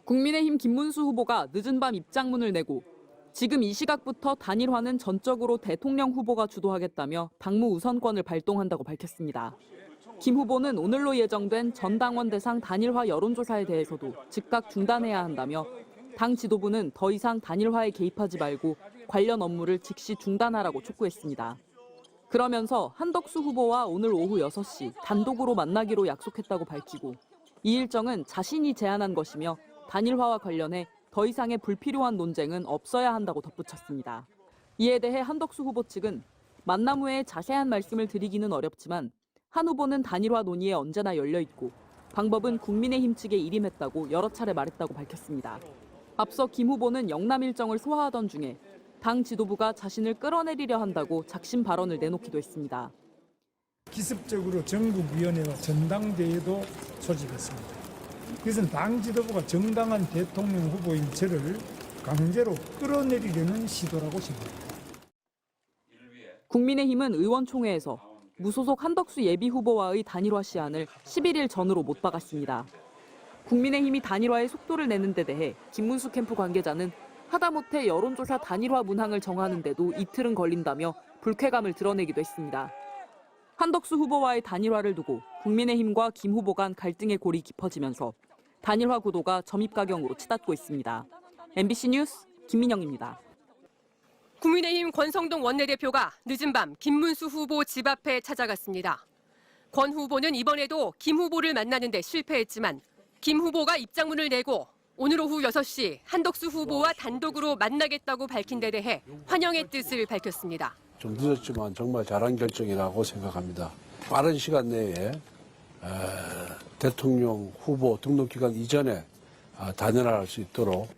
국민의힘 김문수 후보가 늦은 밤 입장문을 내고 지금 이 시각부터 단일화는 전적으로 대통령 후보가 주도하겠다며 당무 우선권을 발동한다고 밝혔습니다. 김 후보는 오늘로 예정된 전 당원 대상 단일화 여론조사에 대해서도 즉각 중단해야 한다며 당 지도부는 더 이상 단일화에 개입하지 말고 관련 업무를 즉시 중단하라고 촉구했습니다. 그러면서 한덕수 후보와 오늘 오후 6시 단독으로 만나기로 약속했다고 밝히고 이 일정은 자신이 제안한 것이며 단일화와 관련해 더 이상의 불필요한 논쟁은 없어야 한다고 덧붙였습니다. 이에 대해 한덕수 후보 측은 만남 후에 자세한 말씀을 드리기는 어렵지만 한 후보는 단일화 논의에 언제나 열려 있고 방법은 국민의힘 측에 일임했다고 여러 차례 말했다고 밝혔습니다. 앞서 김 후보는 영남 일정을 소화하던 중에 당 지도부가 자신을 끌어내리려 한다고 작심 발언을 내놓기도 했습니다. 기습적으로 전국위원회와 전당대회도 소집했습니다. 그것은 당 지도부가 정당한 대통령 후보인 저를 강제로 끌어내리려는 시도라고 생각합니다. 국민의힘은 의원총회에서 무소속 한덕수 예비후보와의 단일화 시한을 11일 전으로 못 박았습니다. 국민의힘이 단일화의 속도를 내는 데 대해 김문수 캠프 관계자는 하다못해 여론조사 단일화 문항을 정하는 데도 이틀은 걸린다며 불쾌감을 드러내기도 했습니다. 한덕수 후보와의 단일화를 두고 국민의힘과 김 후보 간 갈등의 골이 깊어지면서 단일화 구도가 점입가경으로 치닫고 있습니다. MBC 뉴스 김민영입니다. 국민의힘 권성동 원내대표가 늦은 밤 김문수 후보 집 앞에 찾아갔습니다. 권 후보는 이번에도 김 후보를 만나는 데 실패했지만 김 후보가 입장문을 내고 오늘 오후 6시 한덕수 후보와 단독으로 만나겠다고 밝힌 데 대해 환영의 뜻을 밝혔습니다. 좀 늦었지만 정말 잘한 결정이라고 생각합니다. 빠른 시간 내에 대통령 후보 등록기간 이전에 단일화할 수 있도록.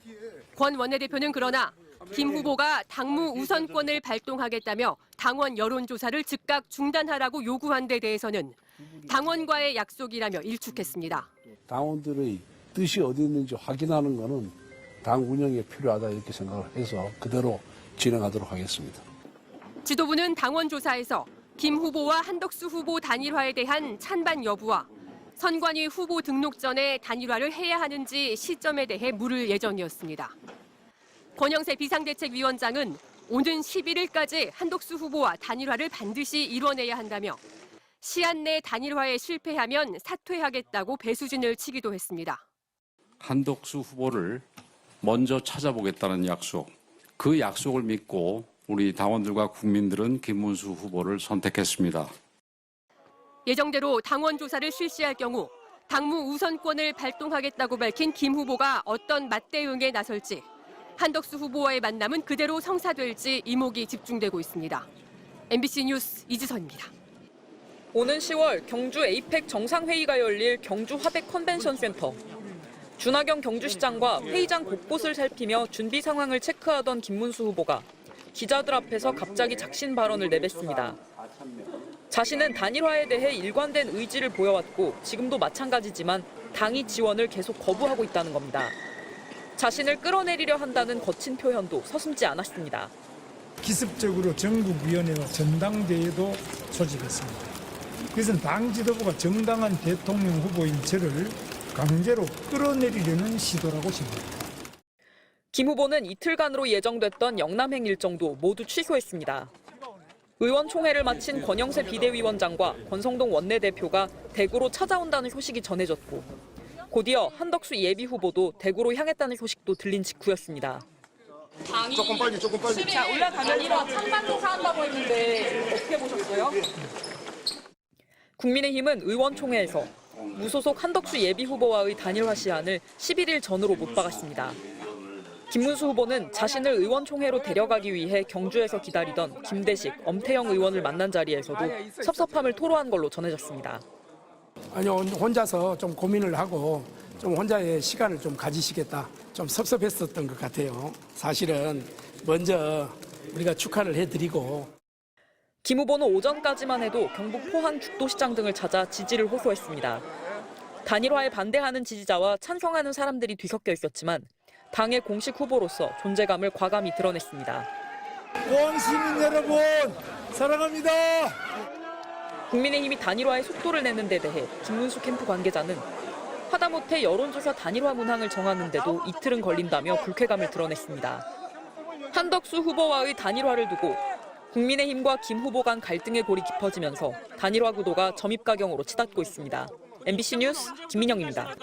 권 원내대표는 그러나 김 후보가 당무 우선권을 발동하겠다며 당원 여론조사를 즉각 중단하라고 요구한 데 대해서는 당원과의 약속이라며 일축했습니다. 당원들의 뜻이 어디 있는지 확인하는 것은 당 운영에 필요하다 이렇게 생각을 해서 그대로 진행하도록 하겠습니다. 지도부는 당원 조사에서 김 후보와 한덕수 후보 단일화에 대한 찬반 여부와 선관위 후보 등록 전에 단일화를 해야 하는지 시점에 대해 물을 예정이었습니다. 권영세 비상대책위원장은 오는 11일까지 한덕수 후보와 단일화를 반드시 이뤄내야 한다며 시한 내 단일화에 실패하면 사퇴하겠다고 배수진을 치기도 했습니다. 한덕수 후보를 먼저 찾아보겠다는 약속, 그 약속을 믿고 우리 당원들과 국민들은 김문수 후보를 선택했습니다. 예정대로 당원 조사를 실시할 경우 당무 우선권을 발동하겠다고 밝힌 김 후보가 어떤 맞대응에 나설지 한덕수 후보와의 만남은 그대로 성사될지 이목이 집중되고 있습니다. MBC 뉴스 이지선입니다. 오는 10월 경주 에이펙 정상회의가 열릴 경주 화백 컨벤션 센터. 준하경 경주시장과 회의장 곳곳을 살피며 준비 상황을 체크하던 김문수 후보가 기자들 앞에서 갑자기 작신 발언을 내뱉습니다. 자신은 단일화에 대해 일관된 의지를 보여왔고 지금도 마찬가지지만 당이 지원을 계속 거부하고 있다는 겁니다. 자신을 끌어내리려 한다는 거친 표현도 서슴지 않았습니다. 기습적으로 전국위원회와 전당대회도 소집했습니다. 그것은 당 지도부가 정당한 대통령 후보인 저를 강제로 끌어내리려는 시도라고 생각합니다. 김 후보는 이틀간으로 예정됐던 영남행 일정도 모두 취소했습니다. 의원총회를 마친 권영세 비대위원장과 권성동 원내대표가 대구로 찾아온다는 소식이 전해졌고 곧이어 한덕수 예비후보도 대구로 향했다는 소식도 들린 직후였습니다. 조금 빨리. 자, 올라가면 1화 찬반 조사한다고 했는데 어떻게 보셨어요? 국민의힘은 의원총회에서 무소속 한덕수 예비후보와의 단일화 시한을 11일 전으로 못 박았습니다. 김문수 후보는 자신을 의원총회로 데려가기 위해 경주에서 기다리던 김대식, 엄태영 의원을 만난 자리에서도 섭섭함을 토로한 걸로 전해졌습니다. 아니요, 혼자서 좀 고민을 하고 좀 혼자의 시간을 좀 가지시겠다. 좀 섭섭했었던 것 같아요. 사실은 먼저 우리가 축하를 해드리고. 김 후보는 오전까지만 해도 경북 포항 죽도시장 등을 찾아 지지를 호소했습니다. 단일화에 반대하는 지지자와 찬성하는 사람들이 뒤섞여 있었지만 당의 공식 후보로서 존재감을 과감히 드러냈습니다. 포항 시민 여러분, 사랑합니다. 국민의힘이 단일화의 속도를 내는 데 대해 김문수 캠프 관계자는 하다못해 여론조사 단일화 문항을 정하는데도 이틀은 걸린다며 불쾌감을 드러냈습니다. 한덕수 후보와의 단일화를 두고 국민의힘과 김 후보 간 갈등의 골이 깊어지면서 단일화 구도가 점입가경으로 치닫고 있습니다. MBC 뉴스 김민영입니다.